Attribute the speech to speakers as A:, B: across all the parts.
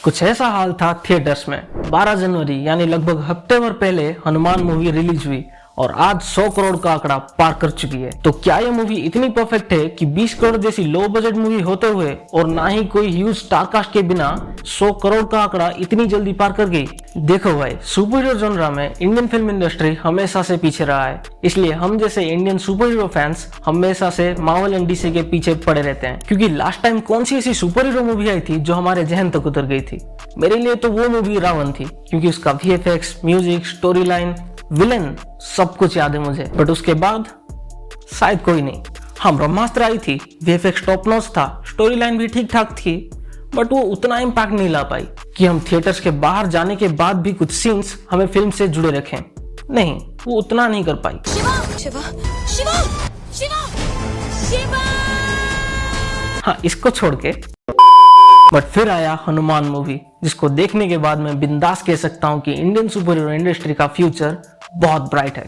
A: कुछ ऐसा हाल था थिएटर्स में। 12 जनवरी यानी लगभग हफ्ते भर पहले हनुमान मूवी रिलीज हुई और आज 100 करोड़ का आंकड़ा पार कर चुकी है। तो क्या यह मूवी इतनी परफेक्ट है कि 20 करोड़ जैसी लो बजट मूवी होते हुए और ना ही कोई ह्यूज स्टार कास्ट के बिना 100 करोड़ का आंकड़ा इतनी जल्दी पार कर गई? देखो भाई, सुपर हीरो जॉनरा में इंडियन फिल्म इंडस्ट्री हमेशा से पीछे रहा है, इसलिए हम जैसे इंडियन सुपर हीरो फैंस हमेशा से मार्वल एंड डीसी के पीछे पड़े रहते हैं। क्योंकि लास्ट टाइम कौन सी ऐसी सुपर हीरो मूवी आई थी जो हमारे जहन तक उतर गई थी? मेरे लिए तो वो मूवी रावण थी, क्योंकि उसका VFX, music, story line, villain सब कुछ याद है मुझे। बट उसके बाद शायद कोई नहीं। हाँ, ब्रह्मास्त्र आई थी, VFX टॉप नॉच था, स्टोरी लाइन भी ठीक ठाक थी, बट वो उतना इम्पैक्ट नहीं ला पाई कि हम थिएटर्स के बाहर जाने के बाद भी कुछ सीन्स हमें फिल्म से जुड़े रखें। नहीं, वो उतना नहीं कर पाई। शिवा, शिवा, शिवा, शिवा, शिवा। हाँ, इसको छोड़ के बट फिर आया हनुमान मूवी, जिसको देखने के बाद मैं बिंदास कह सकता हूँ कि इंडियन सुपर हीरो इंडस्ट्री का फ्यूचर बहुत ब्राइट है,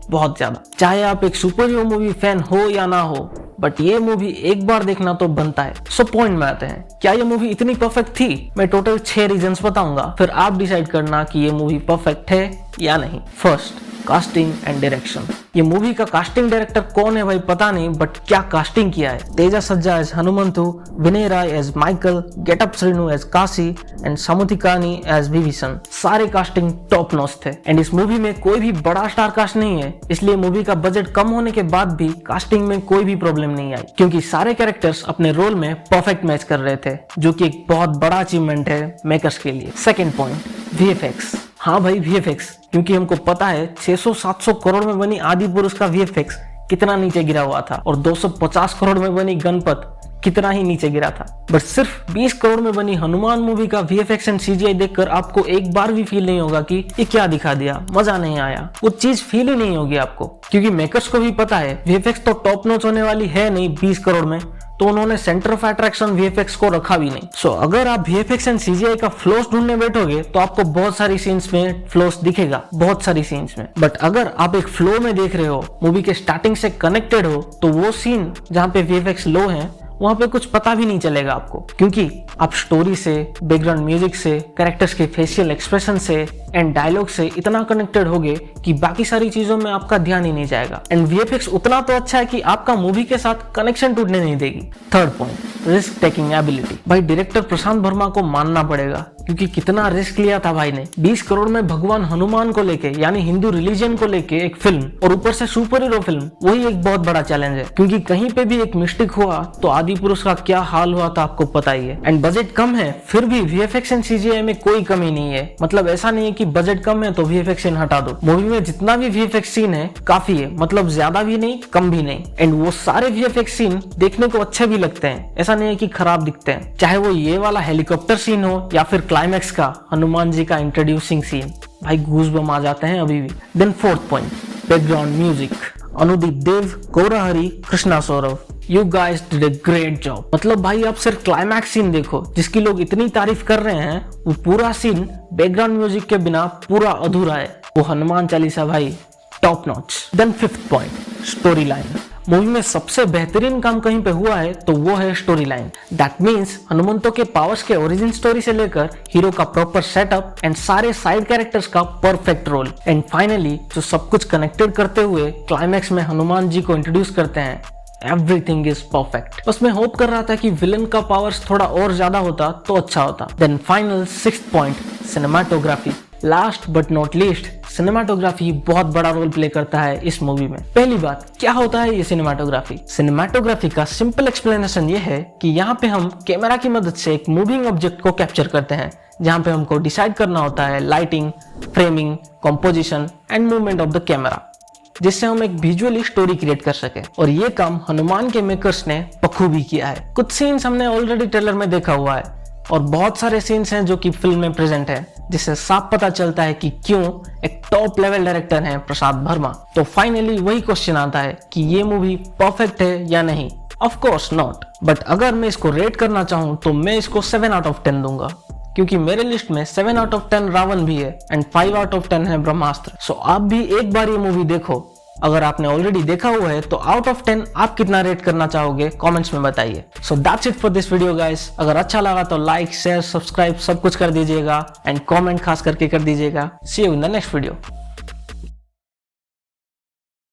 A: बहुत ज्यादा। चाहे आप एक सुपर हीरो मूवी फैन हो या ना हो, बट ये मूवी एक बार देखना तो बनता है। सो पॉइंट में आते हैं, क्या ये मूवी इतनी परफेक्ट थी? मैं टोटल 6 रीजंस बताऊंगा, फिर आप डिसाइड करना कि ये मूवी परफेक्ट है या नहीं। First, casting and direction. ये मूवी का कास्टिंग डायरेक्टर कौन है भाई पता नहीं, बट क्या कास्टिंग किया है। Teja Sajja as Hanumanthu, Vinay Rai as Michael, Getup Srinu as Kashi and Samuthirakani as Vibhishan. सारे कास्टिंग टॉप नॉच थे एंड इस मूवी में कोई भी बड़ा स्टार कास्ट नहीं है, इसलिए मूवी का बजट कम होने के बाद भी कास्टिंग में कोई भी प्रॉब्लम नहीं आई, क्योंकि सारे कैरेक्टर्स अपने रोल में परफेक्ट मैच कर रहे थे, जो कि एक बहुत बड़ा अचीवमेंट है मेकर्स के लिए। Second point, VFX। हाँ भाई, VFX, क्योंकि हमको पता है 600-700 करोड़ में बनी आदि पुरुष का VFX कितना नीचे गिरा हुआ था और 250 करोड़ में बनी गणपत कितना ही नीचे गिरा था। बट सिर्फ 20 करोड़ में बनी हनुमान मूवी का VFX एंड CGI देखकर आपको एक बार भी फील नहीं होगा कि ये क्या दिखा दिया, मजा नहीं आया। वो चीज फील ही नहीं होगी आपको, क्योंकि मेकर्स को भी पता है VFX तो टॉप नॉच होने वाली है नहीं 20 करोड़ में, तो उन्होंने सेंटर ऑफ अट्रैक्शन VFX को रखा भी नहीं। सो अगर आप VFX एंड CGI का फ्लॉस ढूंढने बैठोगे तो आपको बहुत सारी सीन्स में फ्लॉस दिखेगा, बहुत सारी सीन्स में। बट अगर आप एक फ्लो में देख रहे हो, मूवी के स्टार्टिंग से कनेक्टेड हो, तो वो सीन जहाँ पे VFX लो है वहां पे कुछ पता भी नहीं चलेगा आपको, क्योंकि आप स्टोरी से, बैकग्राउंड म्यूजिक से, कैरेक्टर्स के फेशियल एक्सप्रेशन से एंड डायलॉग से इतना कनेक्टेड होगे कि बाकी सारी चीजों में आपका ध्यान ही नहीं जाएगा। एंड VFX उतना तो अच्छा है कि आपका मूवी के साथ कनेक्शन टूटने नहीं देगी। Third point, risk taking ability. भाई डायरेक्टर प्रशांत वर्मा को मानना पड़ेगा, क्योंकि कितना रिस्क लिया था भाई ने। 20 करोड़ में भगवान हनुमान को लेके, यानी हिंदू रिलीजन को लेके एक फिल्म, और ऊपर से सुपर हीरो फिल्म, वही एक बहुत बड़ा चैलेंज है। क्योंकि कहीं पे भी एक मिस्टेक हुआ तो आदि पुरुष का क्या हाल हुआ था आपको पता ही है। एंड बजट कम है, फिर भी VFX एंड CGI में कोई कमी नहीं है। मतलब ऐसा नहीं है कि बजट कम है तो VFX सीन हटा दो। मूवी में जितना भी VFX सीन है काफी है, मतलब ज्यादा भी नहीं कम भी नहीं। एंड वो सारे VFX सीन देखने को अच्छे भी लगते हैं, ऐसा नहीं है कि खराब दिखते हैं। चाहे वो ये वाला हेलीकॉप्टर सीन हो या फिर क्लाइमैक्स का हनुमान जी का इंट्रोड्यूसिंग सीन, भाई गूज़बम्स आ जाते हैं अभी भी। Then fourth point, background music. Anudeep Dev, Gaura Hari, Krishna Saurav, you guys did a great job. मतलब भाई आप सिर्फ क्लाइमैक्स सीन देखो, जिसकी लोग इतनी तारीफ कर रहे हैं, वो पूरा सीन बैकग्राउंड म्यूजिक के बिना पूरा अधूरा है। वो हनुमान चालीसा भाई top notch. Then fifth point, story line. Movie में सबसे बेहतरीन काम कहीं पे हुआ है तो वो है स्टोरी लाइन। दैट मीन्स हनुमंतों के पावर्स के ओरिजिन स्टोरी से लेकर हीरो का प्रॉपर सेटअप एंड सारे साइड कैरेक्टर्स का परफेक्ट रोल, एंड फाइनली जो सब कुछ कनेक्टेड करते हुए क्लाइमैक्स में हनुमान जी को इंट्रोड्यूस करते हैं। Everything is perfect. बस मैं होप कर रहा था कि विलन का पावर्स थोड़ा और ज्यादा होता तो अच्छा होता। Then final sixth point, cinematography. Last but not least, cinematography बहुत बड़ा रोल प्ले करता है इस मूवी में। पहली बात, क्या होता है ये सिनेमाटोग्राफी? सिनेमाटोग्राफी का सिंपल एक्सप्लेनेशन ये है कि यहाँ पे हम कैमरा की मदद से एक मूविंग ऑब्जेक्ट को कैप्चर करते हैं, जहाँ पे हमको डिसाइड करना होता है lighting, framing, composition and movement of the camera, जिससे हम एक विजुअली स्टोरी क्रिएट कर सके। और ये काम हनुमान के मेकर्स ने बखूबी किया है। कुछ सीन्स हमने ऑलरेडी ट्रेलर में देखा हुआ है और बहुत सारे सीन्स हैं जो कि फिल्म में प्रेजेंट है, जिससे साफ पता चलता है कि क्यों एक टॉप लेवल डायरेक्टर हैं प्रशांत वर्मा। तो फाइनली वही क्वेश्चन आता है कि ये मूवी परफेक्ट है या नहीं? Of course not. बट अगर मैं इसको रेट करना चाहूँ तो मैं इसको 7 आउट ऑफ 10 दूंगा, क्योंकि मेरे लिस्ट में 7 आउट ऑफ 10 रावण भी है एंड 5 आउट ऑफ 10 है ब्रह्मास्त्र। सो आप भी एक बार ये मूवी देखो, अगर आपने ऑलरेडी देखा हुआ है तो आउट ऑफ 10 आप कितना रेट करना चाहोगे कमेंट्स में बताइए। So that's it for this video guys. अगर अच्छा लगा तो लाइक शेयर सब्सक्राइब सब कुछ कर दीजिएगा एंड कमेंट खास करके कर दीजिएगा। See you in the next video.